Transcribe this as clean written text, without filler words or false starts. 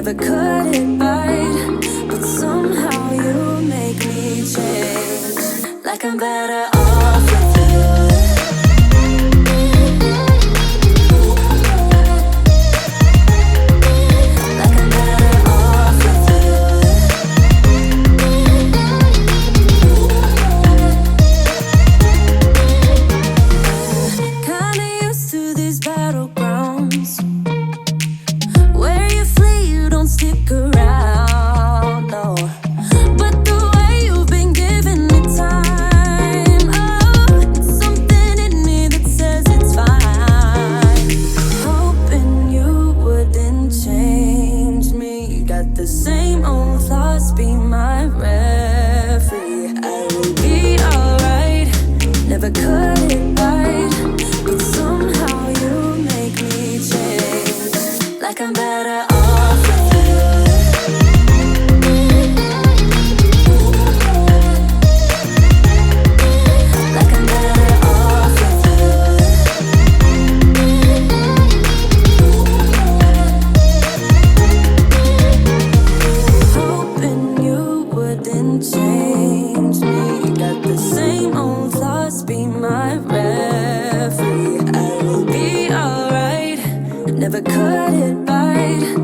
Never cut it right, but somehow you make me change. Like I'm better off with you. The same old thoughts be my referee. I will be alright, never cut it right, but somehow you make me change. Like I'm better off with you. Like I'm better off with you. Change me, got the same old thoughts be my referee. I will be alright, never cut it right,